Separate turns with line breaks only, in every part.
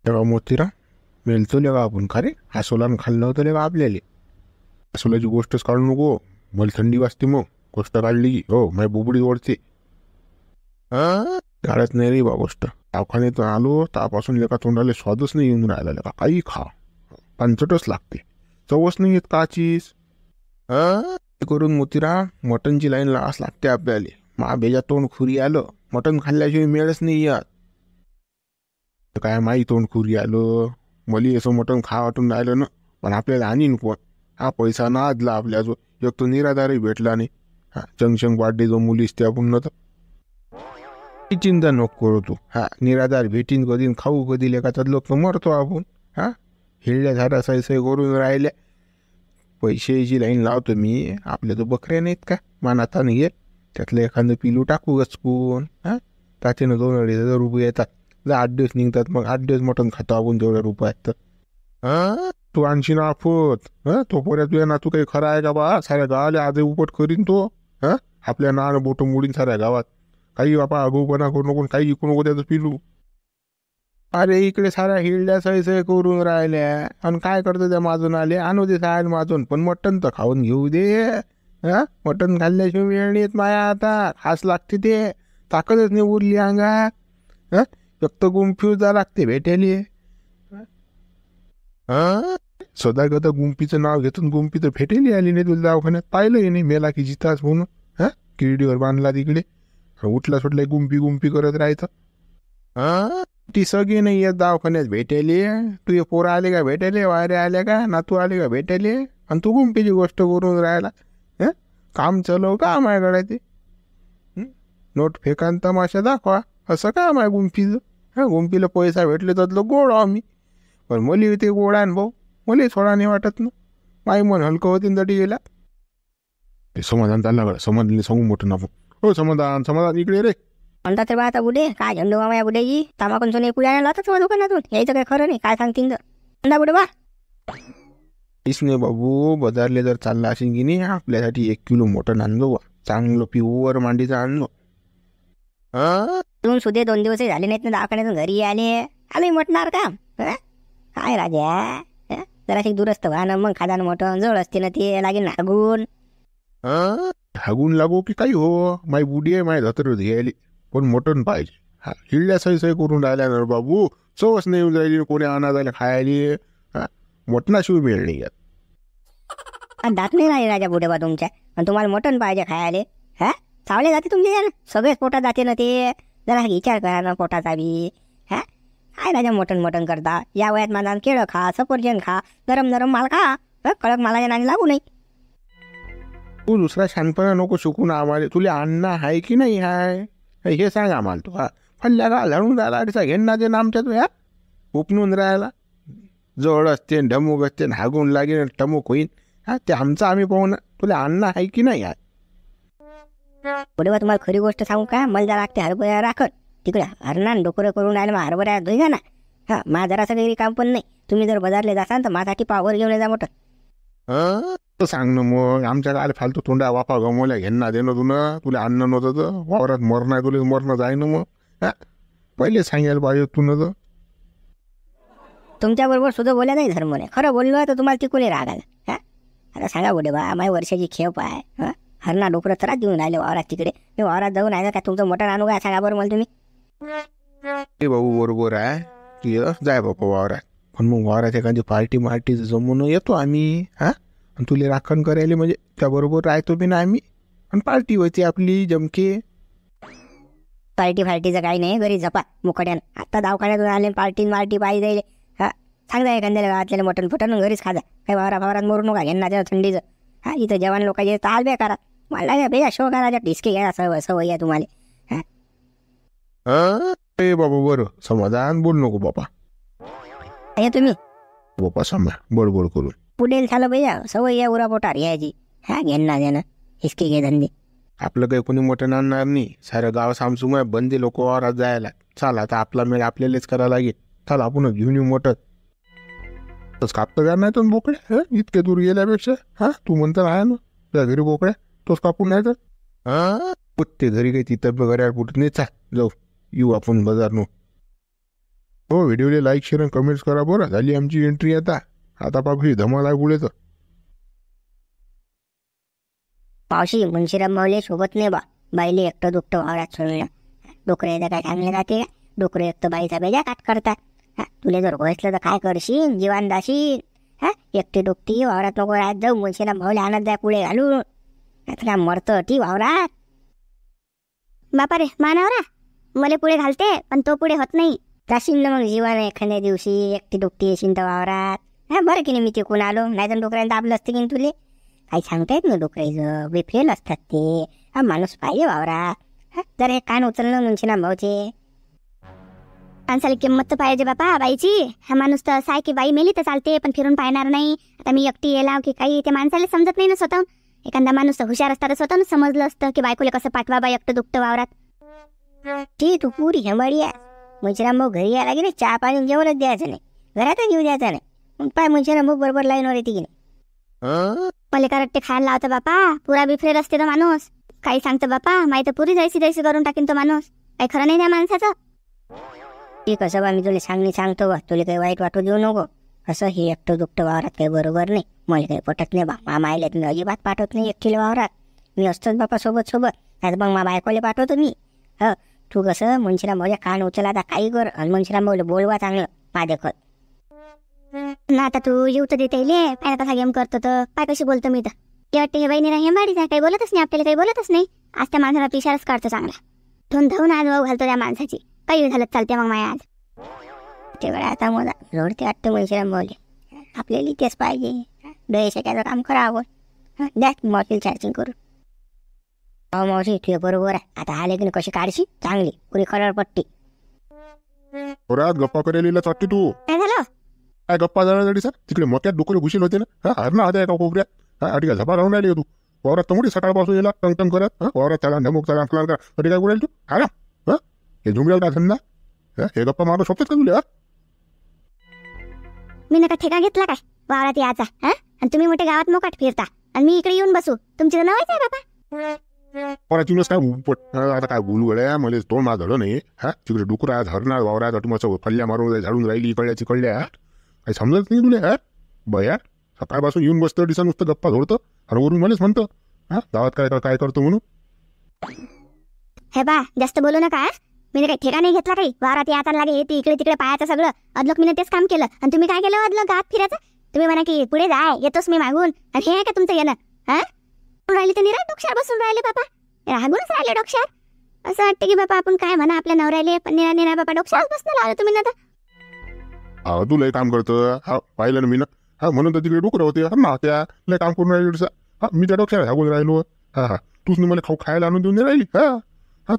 तेव्हा मोतीरा मेलतो लेगा आपण खरे हासोलान खाल्लं होतं लेगा आपल्याला. हासोलाची गोष्टच काढू नको. मला थंडी वाजते मग गोष्ट काढली की हो माझी बुबडी ओढते. काढत नाही रे बा गोष्ट. दवाखान्यातून आलो त्यापासून लेका तोंडाला स्वादच नाही येऊन राहिला लेका. काही खा पंचटच लागते. चवच नाही येत काचीस. ते करून मोतीरा मटनची लाईन लावास लागते आपल्याला. मा बेजा तोंड खुरी आलं मटन खाल्ल्याशिवाय मेळच नाही येत. काय माही तोंड खुरी आलं मली असं मटण खा वाटून राहिलं ना. पण आपल्याला आणीन कोण. हा पैसा ना आदला आपल्याजवळ. एक तो निराधारही भेटला नाही. हा चंगशंग वाढले जो मुलीस त्या पुन्हा तर चिंता नको करू तू. हा निराधार भेटीन कधी खाऊ कधी लेखाचा लोक मरतो आपण. हा हिरड्या झाडा सै करून राहिल्या. पैशाची लाईन लावतो मी. आपल्या तो बकऱ्या नाहीत का मानाता नाही येत. त्यातलं एखादं पिलू टाकू गचकून. हा त्याच्यानं 2-2,500 रुपये येतात. 8 दिवस निघतात मग 8 दिवस मटण खातो आपण तेवढ्या रुपयात तर. तू आणशीन आफत. तो पोऱ्या तुझ्या ना तू काही खरा आहे का बा. साऱ्या गावाला आज उपट करीन तो. आपल्या नान बोट मोडीन साऱ्या गावात. काही बापा अगोपणा करू नको काही इकू नको त्याचं पिलू. अरे इकडे साऱ्या हिरड्या सै करून राहिल्या आणि काय करतो त्या माजून आले आणू दे साहेब माजून पण मटण तर खाऊन घेऊ दे. मटण खाल्ल्याशिवाय वेळ नाही येत माया आता. खास लागते ते. ताकदच नाही उरली अंगात. फक्त गुंफी जा लागते भेटेली. सदागत गुंपीचं नाव घेतून गुंपी तर भेटेली आली नाही तुला दवाखान्यात. पाहिलं नाही मेला की जिताच म्हणून. किरडीवर बांधला तिकडे. उठला सुटला गुंपी गुंपी करत राहायचं. ती सगळी नाही येत दवाखान्यात भेटेली. तुझे पोरं आले का भेटेले. वायरे आले का नातू आले का भेटेले. आणि तू गुंपीची गोष्ट करून राहिला. काम चलव का माझ्याकडे ते. नोट फेकान तमाशा दाखवा असं काम आहे गुंफीचं. गुंफीला पैसा भेटले तर गोड आम्ही. पण मुली ते गोडान भाऊ मला थोडा नाही वाटत ना. माई मन हलकं होती तटी गेला. ते समाधान चालला गड समाधान सांगू मोठं ना. हो समाधान समाधान इकडे रे.
म्हणतात रे बा आता बुडे काय झंडू मामा या बुड्याची तामाकून सोने पुढे लावतात मग दुकानातून यायचं काय खरं नाही काय सांगतील तर. म्हणता बुडे बा
इसने बाबू बजारले जर चालला असेल की नाही आपल्यासाठी 1 किलो मटण आणलो. चांगलं प्युअर मांडीचं आणलो.
अजून सुधे 2 दिवसही झाले नाहीत ना दवाखान्यातून घरी आले. आम्ही म्हटणार का काय राजा. जराशी दुरस्त व्हा ना मग खादान मटण जवळ असते ना ते लागेल नागून.
हागून लागो की काही हो. माई बुडी आहे माय धतर घ्यायली पण मटण पाहिजे. हिरड्या सै करून राहिल्या ना बाबू. चवच नाही येऊन राहिली कोणी आणा जायला खायली. मटणाशिवाय मिळ नाही यात.
दात नाही राहिले राजा बुडे बा तुमच्या आणि तुम्हाला मटण पाहिजे खायले. चावले जाते तुमचे ना सगळेच पोटात जाते ना ते. जरा विचार करा ना पोटाचा बी. काय राजा मटण मटण करता. या वयात माझा केळं खा सफरचंद खा नरम नरम माल खा. कडक मालाच्या नाणी लागू नाही.
तू दुसरा शानपणा नको शिकून आम्हाला. तुला अन्न आहे की नाही आहे हे सांग आम्हाला. तू फल्ल्या का लढून राहिला अडीचा घेणं ते आमच्या तू उपनून राहायला. जवळ असते ढमूक असते हागून लागेल टमूक होईन. ते आमचं आम्ही पाहू ना. तुला अन्न आहे की नाही आहे.
पुढे बा तुम्हाला खरी गोष्ट सांगू का. मला जरा लागते हरभऱ्या राखत तिकडे हरणार डोकरं करून राहिलं मग हरभऱ्या धुई घा ना. माझं जरासं काही काम पण नाही. तुम्ही जर बाजारले जासाल तर माझ्यासाठी पावर घेऊन जा मोठं.
सांग ना मग आमच्या काय फालतू तोंडा वापा गमवल्या घेणं देणं तुला अन्न नव्हतं तर वावरात मरणं आहे तुला मरणं जाय ना मग. पहिले सांगायला पाहिजे तू न तर.
तुमच्याबरोबर सुद्धा बोलल्या नाही धर्मने. खरं बोललो तर तुम्हाला तिकून राग आला. आता सांगा बुडे बा माझ्या वर्षाची खेप आहे. हरणा डोकरं त्रास देऊन राहिले वावरात तिकडे. मी वावरात जाऊन आहे का तुमचं मटण आणू काय सांगा बरं मला तुम्ही.
ते बाबू बरोबर आहे तू जाय बापा वावरात. पण मग वावरात एखादी पार्टी जमून येतो आम्ही. आणि तुला राखण करायला म्हणजे त्याबरोबर राहतो बी ना आम्ही. आणि पार्टी होती आपली जमके.
पार्टीचं काही नाही घरी झपा मुकड्यानं. आता दवाखान्यातून आले पार्टी पाहिजे. सांगता एखाद्याला गावातल्या मटण फुटण घरीच खाजा. काही वावरात मरू नका घेणं त्याला थंडीचं. इथं जवान लोकांचे ताल बे करा. मला बेजा शो करायच्या डिस्के घ्या सवय आहे तुम्हाला.
बाबा बरं समाधान बोल नको बापा.
तुम्ही
बापा समजा बडबड करून
पुढे झालं बेजा सवय आहे उरा पोटार यायची. घेणं देणं हिसके घे धंदे.
आपलं काही कोणी मटण आणणार नाही. सारं गाव सामसुम आहे बंदी लोक वावरात जायला. चाल आता आपला मेळ आपल्यालाच करायला लागेल. चाल आपण घेऊन येऊ मटण. तस कापतं का नाही तर बोकड्या इतके दूर गेल्यापेक्षा. तू म्हणता आहे ना त्या घरी बोकड्या तोच कापून नाही तर पुत्ते घरी काही तिथं घड्याळ पुटत नाही. चाल जाऊ येऊ आपण बाजार नो. हो, व्हिडिओला लाईक शेअर आणि कमेंट्स करा बरं. झाली आमची एंट्री आता. आता पाहू धमाल आहे पुढे तर.
मावशी मुंशीराम भाऊले सोबत नाही बा. बाईले एकटं दुखतं वावरात सोडलं. डुकरं येतं काय चांगले जाते का? डुकरं एक तर बाईचा बेजा काट करतात. तुला जर घोसलं तर काय करशील? जीवान दाशील. एकटी डुकती वावरात नको राहत जाऊ. मुंशीराम भाऊले आणत जाय पुढे घालून. आता काय मरतं ती वावरात. बापा रे मानावरा मला पुढे घालते पण तो पुढे होत नाही. जाशील ना मग जीवान एखाद्या दिवशी एकटी डुकती येशील तर वावरात. बरं की नाही मी तिकून आलो. नाही तर डुकऱ्यानं दाबलं असतं की नाही तुले. काही सांगता येत ना डुकरायचं बेफेल असतात ते. माणूस पाहिजे वावरात. जर हे कान उचलणं मुंशीराम भाऊचे. माणसाला किंमत तर पाहिजे बापा बाईची. हा माणूस तर असा आहे की बाई मेली तर चालते पण फिरून पाहणार नाही. आता मी एकटी येला की काही ते माणसाला समजत नाही ना स्वतः. एखादा माणूस हुशार असता तर स्वतःच समजलं असतं की बायकोले कसं पाठवा बाई एकटं दुखतं वावरात. ती तू पुरी हेमाडी आहे. मुंशीराम भाऊ घरी यायला गेले चहा पाणी जेवणच द्यायचं नाही. घरातच येऊ द्यायचं नाही. मग पाय मुंशीराम भाऊ बरोबर लाईनवर येते की नाही. पहिले करट्टे खायला लावतं बापा. पुरा बिफरेल असते तो माणूस. काही सांगतं बापा माही तर पुरी जैसी जैसी करून टाकीन तो माणूस. काही खरं नाही त्या माणसाचं. ठीक असं बा मी तुला सांगतो बा. तुला काही वाईट वाटू देऊ नको. असं हे एकटं दुखतं वावरात काही बरोबर नाही. मला काही पटत नाही बा. मामा आईला तुम्ही अजिबात पाठवत नाही एकटीला वावरात. मी असतोच बापा सोबत. आता मग मा बायकोले पाठवतो मी. तू कसं मुंशीराम भाऊच्या कान उचला आता काही कर. आणि मुंशीराम भाऊला बोलवा चांगलं माझ्याखत. ना आता तू येऊ तर देता येईल. पाय कसा गेम करतो तर पाय कशी बोलतो मी तर. ते वाटते हे बहिणीला हे माडीच आहे. काही बोलतच नाही आपल्याला काही बोलतच नाही. आज त्या माणसाला पिशारच काढतो चांगला. धुवून धावून आज भाऊ घालतो त्या माणसाची. काही झालं चालते मग माया आज. तेवढ्या आता मला रोडते वाटतं मुंशीराम भाऊले. आपल्याला तेच पाहिजे. दहेशाचं काम करावं. द्या मावशीला चार्जिंग करून. हो मावशी तुझ्या बरोबर आहे. आता आले की कशी काढशी चांगली पुरी खरडपट्टी.
गप्पा करायला चाटते तू.
काय झालं?
काय गप्पा जाण्यासाठी सर तिकडे मोठ्यात डुकरे घुशील होते ना. हरणं आता एका कोपऱ्यात. ठीक झपा राहून राहिली तू वावरात. तर मोठी सकाळपासून येला टंग करत. वावरात त्याला धमक त्याला फलान करा. कधी काय बोलायला तू ना. हे झुमऱ्याला काय धंदा. हे गप्पा मारू शकतात का तुला?
मी नका ठेका घेतला काय वावरात याचा. आणि तुम्ही मोठे गावात मोकाट फिरता आणि मी इकडे येऊन बसू. तुमची तर नवायच आहे बाबा.
पोराचीनच काय आता काय बोलू गड्या. मला तोंड माझं झालं नाही. तिकडे डुकरा धरणार वावरात तुम्हाला फल्ल्या मारून झाडून राहिली इकडल्याची कळल्या. काही समजत नाही तुला. बया सकाळपासून येऊन बसतं दिसा नुसतं गप्पा झोडतं. आणि वरून मलाच म्हणतं गावात काय करतो म्हणून.
हे बा जास्त बोलू नका. मी काही ठेका नाही घेतला काही. वावरात याचा लागे येते इकडे तिकडे पाहायचं सगळं. अदलोक मी तेच काम केलं. आणि तुम्ही काय केलं अदलोक गावात फिरायचं. तुम्ही म्हणा की पुढे जाय येतोच मी मागून. आणि हे आहे का तुमचं येणं. राहिले तर निरा डोक्षार बसून राहिले बापा. रागूनच राहिले डोक्षार. असं वाटतं की बापा आपण काय म्हणा आपल्या नवऱ्याले पण निरा बापा डोक्षार बसणं लावलं तुम्ही ना.
तू लय काम करतं. पाहिलं ना मी ना. म्हणून तर तिकडे डुकरं होते. ना त्या लय काम करून राहिली. मी त्या डोक्षार हागून राहिलो. तूच मला खायला आणून देऊन राहिली.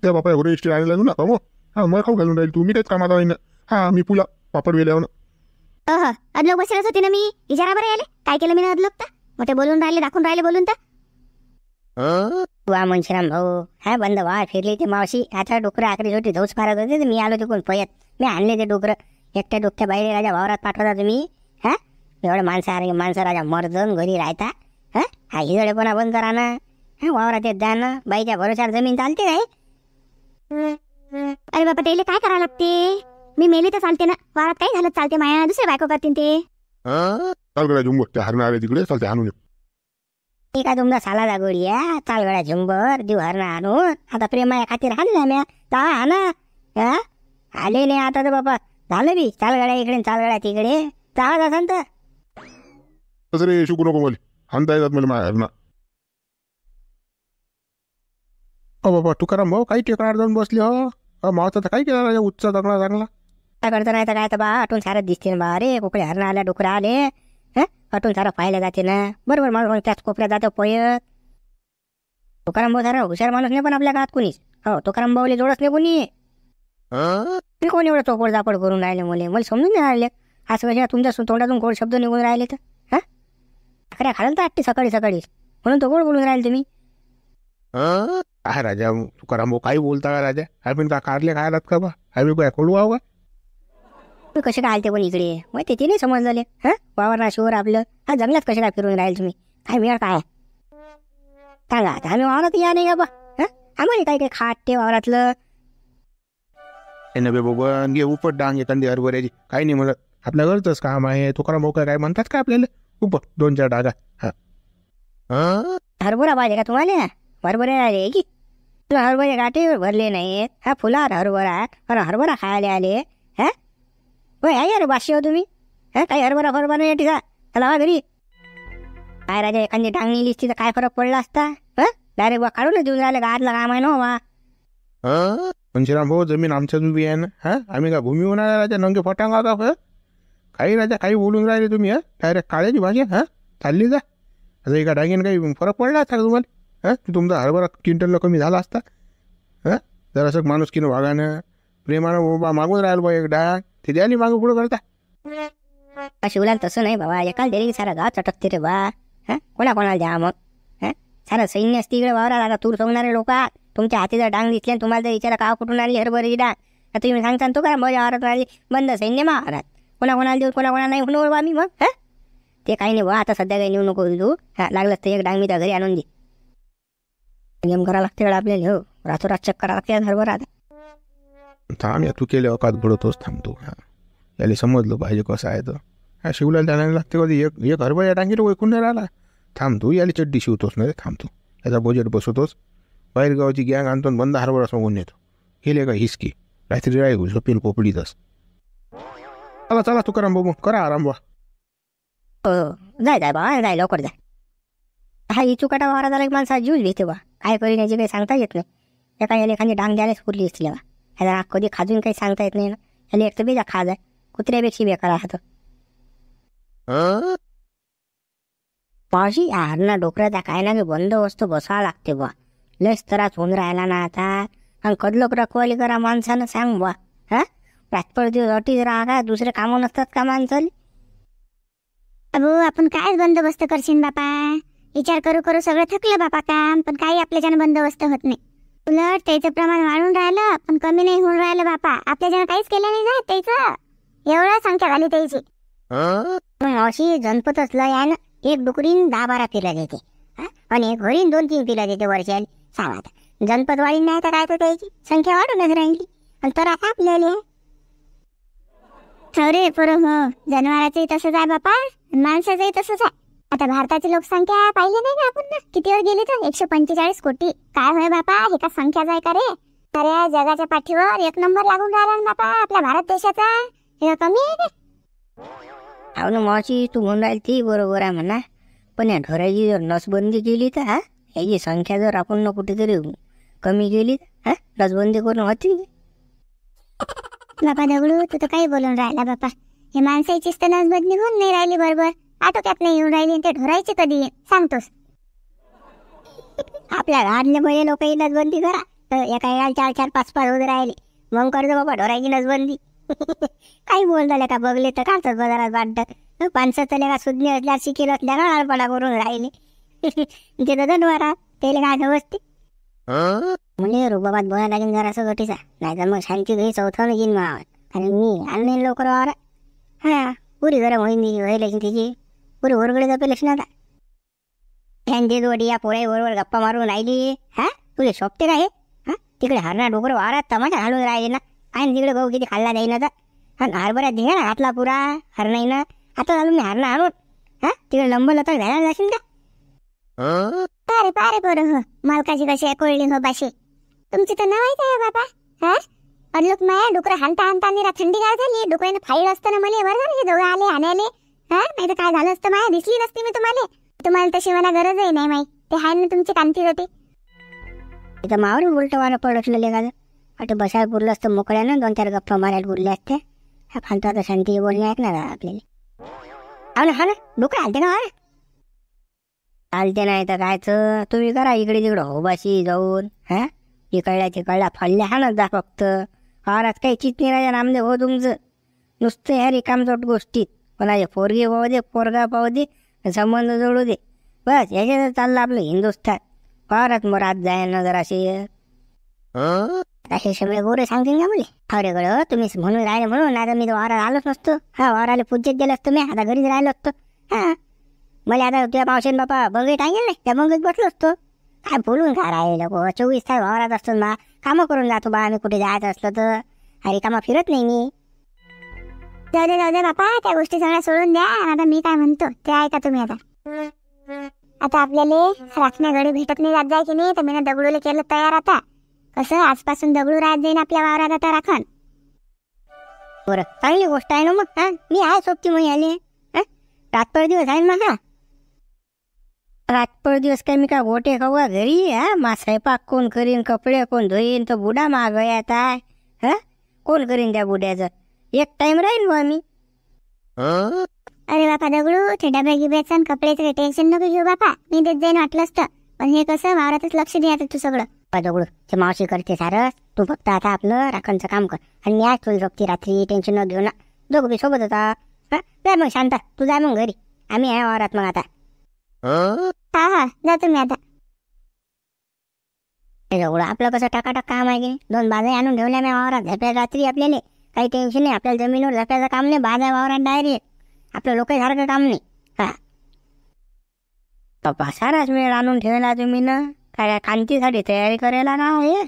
त्या बापा एवढे इष्टी आणायला लागू नका मग. मला खाऊ घालून राहील तू. मी काहीच कामात आहे ना. मी पुला पापड वेल्यावर.
अदलोक बसलच होती ना मी. विचारा बरं याले काय केलं मी ना अदलोक तर. मोठे बोलून राहिले दाखवून राहिले बोलून तर. वा मुंशीराम भाऊ बंद वा फिरली ते मावशी. आता डुकरं आकरी छोटी धौस मारत होते तर मी आलो तिकडून पयत. मी आणले ते डुकरं. एकट्या डुकट्या बाहेर राजा वावरात पाठवता तुम्ही. एवढं माणसं राजा मर्दन घरी राहता. हा हिजडेपणा बंद करा ना. वावरात येत जा ना. बाईच्या भरोशावर जमीन चालते काय. अरे बाबा त्याला काय करावं लागते. मी मेली तर चालते ना. वावरात काही झालं चालते माया. दुसरे बायको करतील ते.
चाल गड्या झुंबर ते हरणं आले तिकडे चालते आणून.
काय तुमचा साला जागोडी आहे. चालगड्या झुंबर देऊ हरणं आणून. आता प्रेमाया खातीर आणल्या म्या. जावा हा ना. आले नाही आता तर बाबा झालं बी. चालगड्या इकडे चालगड्या तिकडे. जावा जासान तर.
तसं रे शिकू नको मला. हाणता येतात मला माझ्या हरणं. बाबा तुकाराम भाऊ काही टेकणार जाऊन बसले हो. मावता तर काय केला राजा उच्च चांगला चांगला.
काय करता नाही तर काय तर बा आठवून सारं दिसते ना बा. अरे कोकडे हरणं आल्या डुकरं आले. आठवून सारं पाहिलं जाते ना. बरोबर माणूस त्याच कोपऱ्यात जातो पयत. तुकाराम भाऊ सारा हुशार माणूस नाही पण आपल्या गावात कोणीच. तुकाराम भाऊले जोडच नाही कोणी. मी कोणी एवढं चोपड जापड करून राहिले मला समजून नाही राहिले. असं कशा तुमच्या तोंडातून गोड शब्द निघून राहिले तर. अकऱ्या खाल तर आठते सकाळी म्हणून तो गोड बोलून राहिले तुम्ही.
काय राजा तुकाराम भाऊ काही बोलता का राजा. आम्ही का कारले खायलात का बा. आम्ही काय खोलू आहो का.
कसे काय आलते पण इकडे मग ते नाही समजले. वावर ना शिवर आपलं. जंगलात कसे काय फिरून राहील तुम्ही. काय मिळा काय सांगा आता. आम्ही वावरात या नाही का बा. आम्हाला काय काय खाट ते वावरातलं.
हे नव्हे बाबा, घे उपट डांग एखादी हरभऱ्याची, काही नाही म्हणत. आपल्या घरचंच काम आहे. तुकाराम भाऊ काय म्हणतात का आपल्याला? उपट 2-4 डागा. हा
हरभरा पाहिजे का तुम्हाला? हरभरे आले की तुला हरभरे गाठी भरले नाहीत. हा फुलावर हरभरा पण हरभरा खायला आले. हा होय आहे रे बाशी हो तुम्ही. हा काही हरभरा नाही ठिका चला वा घरी. काय राजा एखादी डांगणी लिस्टी तर काय फरक पडला असता. हा डायरेक्ट बा काढूनच देऊन राहिले. गाडला काम आहे ना बा.
पंचराम भाऊ, जमीन आमच्या उभी आहे ना. हा आम्ही का भूमी होणार राजा नंगे फटांगा का? काही राजा काही बोलून राहिले तुम्ही. हा डायरेक्ट काळ्याची भाषा. हा चालली जा. असं एका डागीन काही फरक पडला असता का तुम्हाला? हां तुमचा हरभरा क्विंटलला कमी झाला असता. हां जरासं माणुसकीनं वागानं प्रेमानं बाबा मागून राहिलं बा एक डाग ते द्याली मागं पुढं करता.
शिवलाल तसं नाही बाबा. एकाला दिली सारा गाव चटकते रे बा. हां कोणाला द्या मग. हां सारं सैन्य असते इकडे वावरात. आता तूर सोंगणारे लोक तुमच्या हाती जर डांग दिसले तुम्हाला तर विचारा का कुठून आली हरभऱ्याची डाग. आता तुम्ही सांगता तो करा मजा वावरात राहिली बंद सैन्य मारात. कोणाला देऊ कोणाला नाही म्हणून बा मी मग. हां ते काही नाही बा. आता सध्या काही नेऊ नको तू. हां लागलं तर एक डांग मी त्या घरी आणून दे. गेम करावं लागते आपल्याला. हो रातोरात चेक करावं लागते हरभरा.
थांब या तू केले अकात घडवतोच थांबतो. हां याला समजलं पाहिजे कसं आहे तर. हा शिवलाला जाण्याला लागते कधी एक हरभरा टांगीला ओळखून नाही राहिला. थांबतो याला चड्डी शिवतोच नाही थांबतो. याचा बजेट बसवतोच. बाहेरगावची गँग आणतो बंद हरभरा सांगून नेतो. गेले का हिसकी रात्री राही झोपेल पोपडीतच. चला चला तुकाराम बाबू करा आराम बा.
जाय बा जाय लवकर जाय. हा इचुकाटा वारा झाला एक माणसा जीवच भीते बा. काय करीन याची काही सांगता येत नाही. एका याला एखादी डांग द्यायलाच पुरली असतील बा. ह्याला कधी खाजून काही सांगता येत नाही ना. ह्याला एक तर बेजा खाज आहे. कुत्र्यापेक्षा बेकार राहतं. पावशी हरणा डोकऱ्याचा काय ना बंदोबस्त बसावा लागते बा. लयच त्रास होऊन राहिला ना आता. आणि कदलोक रखवाली करा माणसानं सांग बा. हा रातभर दिवस अटीच राहा का दुसरे कामं नसतात का माणसाला.
अबो आपण काय बंदोबस्त करशील बापा. विचार करू करू सगळं थकलं बापा काम. पण काही आपल्याच्यानं बंदोबस्त होत नाही. उलट त्याचं प्रमाण वाढून राहिलं पण कमी नाही होऊन राहिलं बापा. आपल्याच्यानं काहीच केलं नाही ना त्याचं. एवढा संख्या झाली त्याची.
अशी जनपतच लय आहे ना. एक डुकरीन 10-12 पिला देते. आणि एक हरीण 2-3 पिला देते वर्षाला. सांगा आता जनपत वाढी नाही तर काय तर त्याची संख्या वाढूनच राहिली. आणि तर आता आपल्याला
अरे बरं हो जनावरांचंही तसंच आहे बापा. माणसाचंही तसंच आहे. आता भारताची लोकसंख्या पाहिली नाही का आपण ना कितीवर गेली तर 145 कोटी. काय होय बापा हे का संख्याच आहे का रे. अरे जगाच्या पाठीवर 1 नंबर लागून राहिला ना बापा आपल्या भारत देशाचा. हे कमी आहे का.
हो ना मावशी तू म्हणून राहील ती बरोबर आहे म्हणा. पण या ढोराची जर नसबंदी केली तर हा याची संख्या जर आपण न कुठेतरी कमी केली तर हा नसबंदी करून होती.
बापा दगडू तू तर काही बोलून राहिला बापा. हे माणसाचीच तर नसबंदी होऊन नाही राहिली बरोबर. आटोक्यात नाही येऊन राहिली. ते ढोरायची कधी सांगतोस.
आपल्या घातले पहिले लोक नसबंदी करा तर एका एकाला 4-4-5-5 होत राहिले. मग करतो बाबा ढोरायची नसबंदी. काही बोल झालं का बघले तर काढतात बाजारात वाटतात. पानसं चले का सुज्ञ असल्या शिकेल असल्या ना लालपणा करून राहिले. ते तर धनवारा त्याला काय समजते. म्हणजे रुबाबात बोलायला लागेल जरासं गटीचा. नाही तर मग शांती घरी चौथानं येईन मावात. आणि मी आणले लवकर वारा. हा पुरी गरम होईन व्हायला तिची. पुरी ओरगडे जपेलच ना आता. त्यांची जोडी या पोळ्या बरोबर गप्पा मारून राहिली. हा तुझे शोभते का हे. हा तिकडे हरणा डोकर वारात तमाशा घालून राहिले ना. आणि तिकडे गहू किती खाल्ला जाईन आता. हा हरभऱ्यात दे ना घातला पुरा हरणाईनं. आता घालून मी हरणा आणून हा तिकडे लंबल तर घ्यायला जाशील का.
पारे पारे बरं हो मालकाची कशी आहे कोळली हो बाशी. तुमची तर नाव आहे बाबा. हा अडलोक माया डुकरं हाणता हाणता निरा थंडी काय झाली. डुकरानं फाईल असताना मला बरं हे दोघं आले आणायले. हा नाही तर काय झालं असतं माया दिसली नसती मी तुम्हाला. तुम्हाला तशी मला गरजही नाही माही. ते हाय ना तुमची कांती होते.
इथं मावर उलट वारं पडलं का. आता बसायला पुरलं असतं मोकळ्यानं 2-4 गप्पा मारायला पुरले असते. हा फालतू आता शांती बोलणे ऐकणार आपल्याला. हा ना डुकरं हालते ना चालते नाही तर कायचं. तुम्ही करा इकडे तिकडं हो बाशी जाऊन. हा इकडल्या फल्ल्या हा ना जा फक्त. आज काही चित नाही राजा नामदेव हो तुमचं. नुसतं ह्या रिकामचोट गोष्टीत कोणाचे पोरगी पाहू दे पोरगा पाहू दे संबंध जोडू दे बस याच्यात चाललं आपलं हिंदुस्थान. फारच मरात जाय ना जराशे. असे सगळे गोरे सांगतील का मुले. अरे गड तुम्ही म्हणून राहिले म्हणून आता मी वाराला आलोच नसतो. हा वाराला पूजेत गेलो असतो मी. आता घरीच राहिलो असतो. हा मला आता तुझ्या पावशेन बापा बघे टांगेल नाही त्या बघत बसलो असतो. काय बोलून काय राहिले लोक 24 तास वावरात असतो बा. कामं करून जातो बा आम्ही कुठे जायचं असलं तर.
अरे कामा फिरत नाही मी. जाऊ दे बापा, त्या गोष्टी सगळ्या सोडून द्या. आता मी काय म्हणतो ते ऐका तुम्ही. आता आपल्याला राखण्या गडी भेटत नाही जात जाय की नाही, तर मी दगडूला केलं तयार. आता कसं आजपासून दगडू राहत जाईन आपल्या वावरात आता राखण.
बरं, चांगली गोष्ट आहे ना मग. हा, मी आहे सोबती मग आले. रातभर दिवस आहे ना. हा, रातभर दिवस काय मी काय गोटे खाऊ का घरी? हा, मा स्वयंपाक कोण करीन, कपडे कोण धुईन, तो बुडा माग येत आहे. हा, कोण करीन त्या बुड्याचं? एक टाइम राहील मग आम्ही.
अरे बापा दगडू, ते डब्या गिब्याचं आणि कपड्याचं काही टेन्शन नको घेऊ बापा, मी देत जाईन वाटलं असतं. पण हे कसं वावरातच लक्ष द्यायचं तू सगळं.
दगडू ते मावशी करते सारं, तू फक्त आता आपलं राखणचं काम कर. आणि मी आज तुला झोपती रात्री, टेन्शन न घेऊ ना. दोघं बी सोबत होता. हा, जाय मग शांता, तू जाय मग घरी, आम्ही आहे वावरात मग आता.
हा जा तुम्ही आता.
दगडू आपलं कसं टाकाटाक काम आहे की नाही? 2 बाजा आणून ठेवल्या मी वावरात. झोप्या रात्री आपल्याला काही टेन्शन नाही. आपल्याला जमिनीवर झोप्याचं काम नाही, बाजा वावरात डायरेक्ट. आपलं लोकांसारखं काम नाही. हा, पप्पा साराच वेळ आणून ठेवला तुम्ही ना. काय कांतीसाठी तयारी करायला ना हे.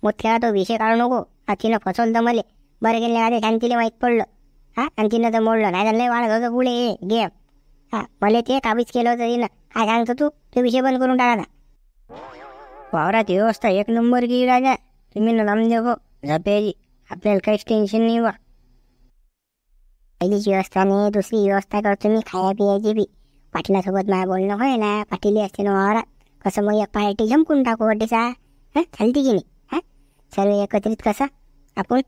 मग त्याला तो विषय काढू नको. हा, तिनं फसवलं तर मले. बरं गेले का ते शांतीला माहीत पडलं. हा, आणि तिनं तर मोडलं, नाही तर लय वाढत होतं पुढे गेम. हा, मला ते काबीज केलं होतं तिनं. काय सांगतो तू? तो विषय बंद करून टाका. वावरात व्यवस्था एक नंबर की राजा. तुम्ही ना नामदेव झोप्याची, आपल्याला काहीच टेन्शन नाही बा. पहिलीची व्यवस्था नाही, दुसरी व्यवस्था करतो मी खाया पियाची बी. पाटलासोबत माझ्या बोलणं होय ना, पाटील असते ना वावरात. कसं मग एक पार्टी झमकून टाकू वाटेचा. हां, चालते की नाही? हां, सर्व एकत्रित कसं आपण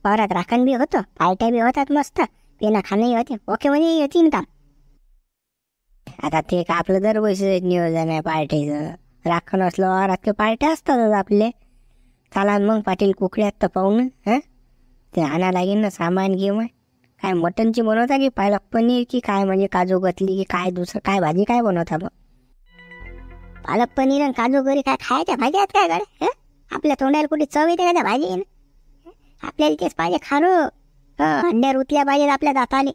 वावरात राखण बी होतं, पार्ट्या बी होतात मस्त, पिणं खाणंही होते. ओके म्हणजे येतील काम. आता ते का आपलं दरवर्षी नियोजन आहे पार्टीचं. राखण असलं वावरात ते पार्ट्या असतातच आपले. चला मग पाटील कुकड्यात तर पाहून. हां, ते आणा लागेल ना सामान घेऊन. काय मटनची बनवता की पालक पनीर की काय, म्हणजे काजू कतली की काय, दुसरं काय भाजी काय बनवता मग? पालक पनीर आणि काजू करी काय खायच्या भाज्या आहेत काय गड्या? आपल्या तोंडाला कुठे चव येते का त्या भाजी? आपल्याला तेच पाहिजे खारं. अंड्या रुतल्या पाहिजेत आपल्या दाताले.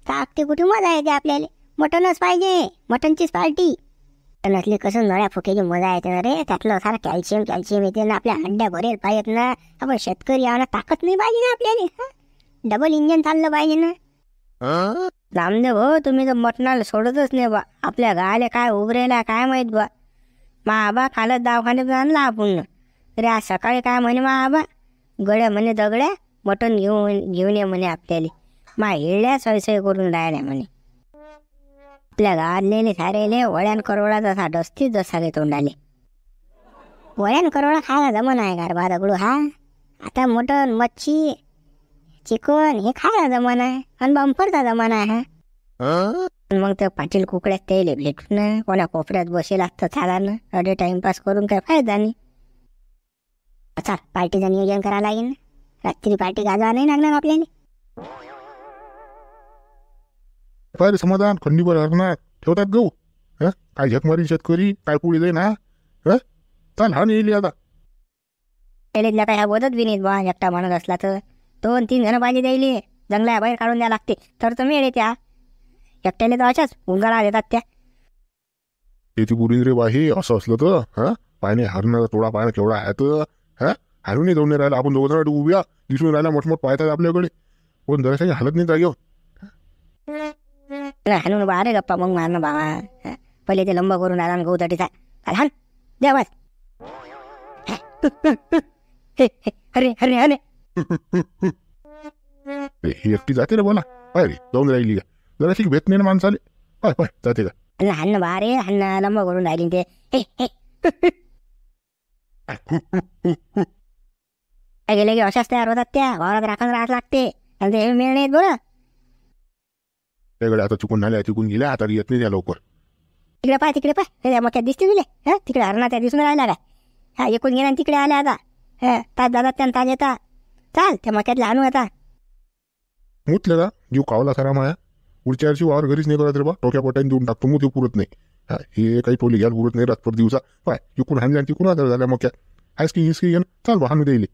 ताकते कुठे मजा येते आपल्याला. मटनच पाहिजे, मटनचीच पार्टी. मटनातले कसं नळ्या फुक्याची मजा येते ना रे. त्यातलं सारं कॅल्शियम येते ना. आपल्या अंड्या भरेल पाहिजेत ना. आपण शेतकरी आहोत, ताकद नाही पाहिजे ना आपल्याला. डबल इंजन चाललं पाहिजे ना. रामदेव हो, तुम्ही तर मटणाला सोडतच नाही बा. आपल्या गायला काय उभरेला काय माहीत बा. मा आबा कालच दवाखान्यात आणला आपण. तरी आज सकाळी काय म्हणे मा आबा, गड्या म्हणे दगड्या मटण घेऊन ये म्हणे आपल्याला. मा हिळल्या सोय करून राहिल्या म्हणे. आपल्या गावातले सारेले वळ्यान करोडा जसा डसतीच जसा गे तोंडाले. वळ्यान करोडा खायला जमन आहे का बा दगडू? हा, आता मटण मच्छी चिकन हे खायला जमाना आहे आणि बंपरचा जमाना आहे. मग ते पाटील कुकड्यात त्याला भेटून ना कोणा कोपऱ्यात बसेल असतं चाला ना. अडे टाइमपास करून काय फायदा नाही. चाल पार्टीचं नियोजन करायला लागेल ना. रात्री पार्टी गाजवा नाही लागणार आपल्याला.
पाहिजे समाधान खंडीवर हरणार ठेवतात गहू. काय झकमारी शेतकरी काय पुढे जाईन. हा, चाल हा येईल आता.
त्याला काय ह्या बोलत बी नाहीत बा. एकटा माणूस असला तर 2-3 जण पाहिजे द्यायले. जंगला बाहेर काढून द्या लागते तर मिळेल. त्या एकट्याने तर अशाच उंगारा देतात त्या.
येते पुरी रे बाही. असं असलं तर हा, पायने हरणार थोडा पाय केवढा आहे तर. हा, हरून जाऊन नाही राहिला. आपण दोघं उभ्या दिसून राहिला मोठमोठ पाहतात आपल्याकडे. कोण जराशी हालत नाही जागेवर.
हाणून बा रे गप्पा मग मारणं बाबा. पहिले ते लंब करून आला गहू तटीचा हान द्या बस. अरे अरे अरे
ही एकटी जाते रे बोला. पाय रे जाऊन राहिली का जराशी भेट नाही ना माणसाले. पाय पाय जाते का.
हाण बा रे हाण लंब करून राहिली ते. गेले की अशाच तयार होतात त्या. वावरात राखण राहत लागते आणि ते मिळ नाहीत बरं.
त्याकडे आता चुकून झाल्या चुकून गेल्या आता येत नाही त्या लवकर.
तिकडे पाय तिकडे पाय मग दिसते तुले. हा, तिकडे हरणा त्या दिसून राहिला काय. हा, एकूण गेला तिकडे आल्या आता. हा, ताज दादा त्यानं ताज येतात. चाल त्या मक्यातला आणू आता.
मुतलं का जीव कावला खरा माया. पुढच्या वर्षी वावर घरीच नाही करत रे बा. टोक्या पोट्याने देऊन टाकतो. मग ते पुरत नाही. हा, हे काही टोली घ्यायला पुरत नाही रातभर दिवसा. पाय इकून हाणल्या आणि तिकून आजार झाल्या मक्यात. आईस की हिसकी घेणं चाल बा हाणू द्यायले.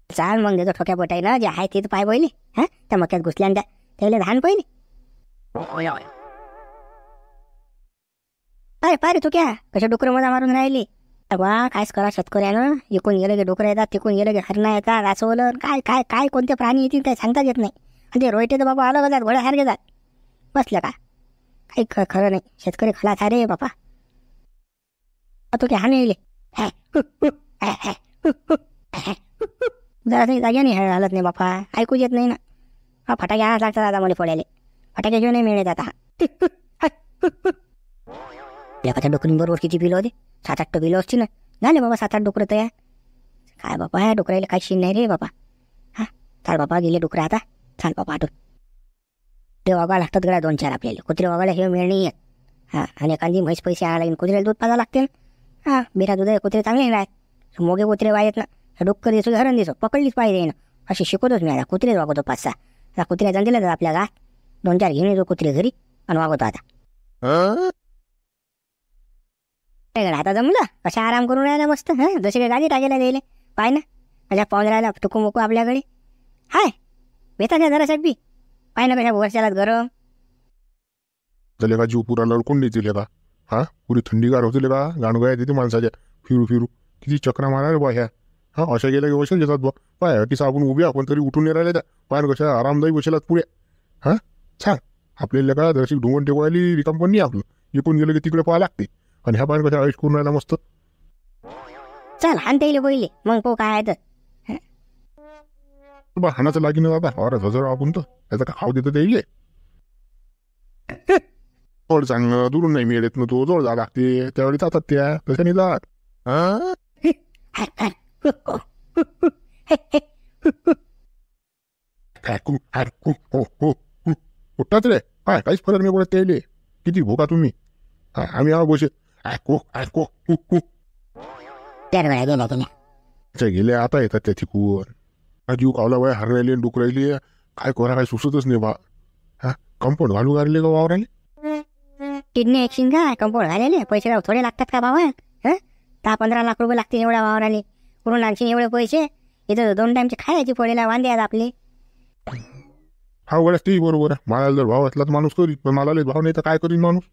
चाल मग देतो ठोक्या पोटाई ना जे आहे ते तर पाय पहिले. हा, त्या मक्यात घुसल्यान त्या त्याला धान पहिले. अरे पाय रे तू क्या कशा डुकर मजा मारून राहिली. वा कायच करा शेतकऱ्यानं, इकून गेलं की डुकरं येतात, तिकून गेलं की हरणं येतात, अस्वलं काय काय काय कोणते प्राणी येतील काय सांगताच येत नाही. आणि ते रोयटे तर बाबा अलग जात, घोड्यासारखे जात बसल्या का, काही खरं नाही. शेतकरी खलास आहे रे बापा. तो की हाने येले जरा काही जाग्या नाही हालत नाही बापा, ऐकूच येत नाही ना. हा फटाके आणाच लागतात आता मला फोडायला, फटाक्याशिवाय नाही मिळत आता. एखाद्या डुकरीन बरोबर किती पिलो होते, 7-8 पिलो असते ना, झाले बाबा 7-8 डुकरं तयार. काय बापा ह्या डुकरायला काही शिन नाही रे बापा. हा चाल बापा, गेले डुकरं आता, चाल बापा आठवत. ते वागा लागतात गड्या 2-4 आपल्याला, कुत्रे वागायला हे मिळ नाही येत. हां आणि एखादी म्हैस पैसे आणायला लागेल, कुत्र्याला दूध पाजा लागते. हां बिना दूध कुत्रे चांगले नाही, मोगे कुत्रे वाजत ना, डुक्कर दिसो हरण दिसो पकडलीच पाहिजे ना, अशी शिकवतोच मी आता. कुत्रेच वागवतो 5-6 आता, कुत्र्या जाण दिलं आपल्या गात 2-4 घेऊन येतो कुत्रे घरी आणि वागवतो आता. आता जमलं कशा आराम करून राहिला मस्त. हां जसे काही गाडी टाकायला द्यायला पाय ना, माझ्या पाहून राहिला टुकू मुकू आपल्याकडे. हाय बेता द्या जरा बी, पाय ना कशा वर्षाला गरम
झाले का, जीव पुरा लडकून देतील का. हा पुरी थंडीगार होतील का, गाणगाया तिथे माणसाच्या फिरू फिरू किती चक्रा मारा बा ह्या. हा अशा गेल्या की वशल येतात बा. पाय की साबून उभ्या आपण तरी उठून नाही राहिल्या त्या, पाय कशा आरामदायी बसेलात पुऱ्या. हां छान आपल्याला का जशी ढोंगण टेकवायली रिकाम पण नाही आपलं, इकून गेलं की तिकडे पाहा लागते. आणि ह्या पाय कशा आयुष करून राहिला मस्त.
चल हानता येईल पहिले मग पो काय आहे तर.
बा हानाचं लागीन बाबा, और हजर आपण तर त्याचा का खाऊ देतं ते ये. जोड चांगलं दुरून नाही मिळत ना, तो जोड जा लागते त्यावेळी जातात त्या, तशा नाही जात. हा उठतात रे, काय काहीच फरक नाही पडत त्याले. किती भोका तुम्ही, आम्ही आहो बसे गेले आता येतात त्या तिकून. जीव कावला वय हर राहिली डुक राहिली, काय करा काय सुचतच नाही बा. हा कंपाऊंड घालू राहिले का वावराले.
किडनी ॲक्शन का कंपाऊंड घालेले पैसे राव थोडे लागतात का बाबा. हां 10-15 लाख रुपये लागतील एवढ्या वावराले, करून आणखी एवढे पैसे इथं 2 टाईमचे खायची फोडेला वांदे आहेत आपले.
हा गड्या ते बरोबर आहे, मला जर भाव असला तर माणूस करीत, पण मला भाव नाही तर काय करीन माणूस.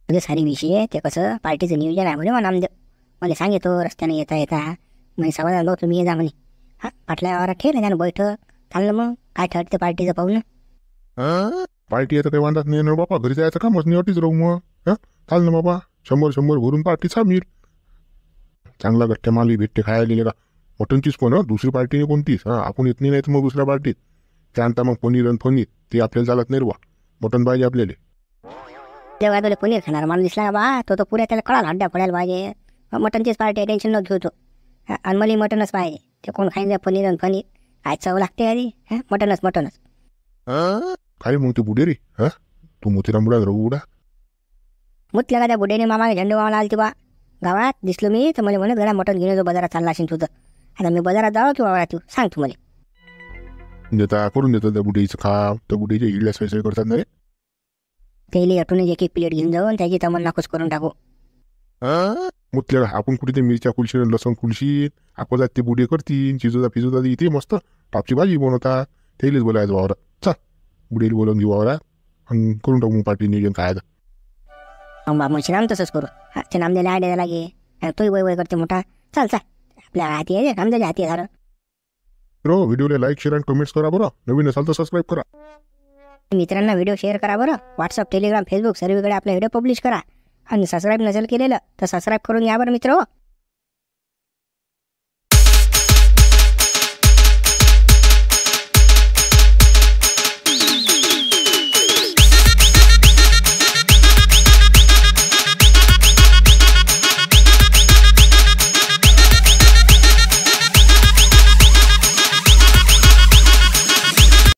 म्हणजे सारी विषय ते कसं पार्टीचं नियोजन आहे म्हणे मग नामदेव मला सांगितो रस्त्याने येता येता. म्हणजे समाधान भाऊ तुम्ही ये जा म्हणे. हां पाटल्या वावरात ठेवलं त्यानं बैठक, चाललं मग काय ठरते पार्टीचं पाहून.
पार्टी आहे तर काही वांधात नाही ना बाबा, घरी जायचं कामच नाही, अटीच राहू मग. हां चाल ना बाबा, 100 भरून पार्टी सामील. चांगला गट्ट्या माली भेटते खायला का, मटनचीच पण दुसरी पार्टी नाही कोणतीच. हां आपण येत नाही तर मग दुसऱ्या पार्टीत त्यानंतर मग पनीर आणि फनीर ते आपल्याला चालत नाही रे बा, मटन पाहिजे आपल्याला.
तेव्हा तुला पनीर खाणार माणूस दिसला बा, तो पुऱ्या त्याला कळाला हड्ड्या पडायला पाहिजे. मटनचीच पार्टी आहे, टेन्शन न घेऊ तो. आणि मला मटनच पाहिजे, ते कोण खायचं पनीर आणि फनीर काय चव लागते आधी. हां मटनच.
काय मग ते बुडे रे, हा तू मोतीराम बुडा बुडा
मुतल्या का त्या बुड्याने मामा झेंडू मामाला आलती बा गावात, दिसलो मी तर मला म्हणत घरा मटन घेऊन येतो, बाजारात चालला असेल तुझं. आता मी बाजारात जावं किंवा वावरात तू सांग तू मला.
देता करून देतो त्या बुडीचं खाव, त्या बुडीचे इडल्या सोय करतात ना रे.
तेली अटून एक प्लेट घेऊन जाऊन त्याची तमन्ना खुश करून टाकू.
मुतल्या आपण कुठे ते मिरच्या कुलशी लसण कुलशी आपण जात ते बुडे करतील, फिजोदा इथे मस्त टापची भाजी बनवतात. तेलीच बोलायचं वावरात, चा बुडेली बोलवून घेऊ वावरात आणि करून टाकू पार्टी नियोजन खायचं.
मग मग नाम तसंच करू. हा ते नाम द्यायला आयडिया लागे, तोही वय करते मोठा. चाल आपल्या हाती आहे नाम द्यायला हाती आहे झालं.
व्हिडिओला लाईक शेअर आणि कमेंट्स करा बरं, नवीन असाल तर सबस्क्राईब करा.
मित्रांना व्हिडिओ शेअर करा बरं, व्हॉट्सअप टेलिग्राम फेसबुक सर्वीकडे आपला व्हिडिओ पब्लिश करा. आणि सबस्क्राईब नसेल केलेलं तर सबस्क्राईब करून या बरं मित्र.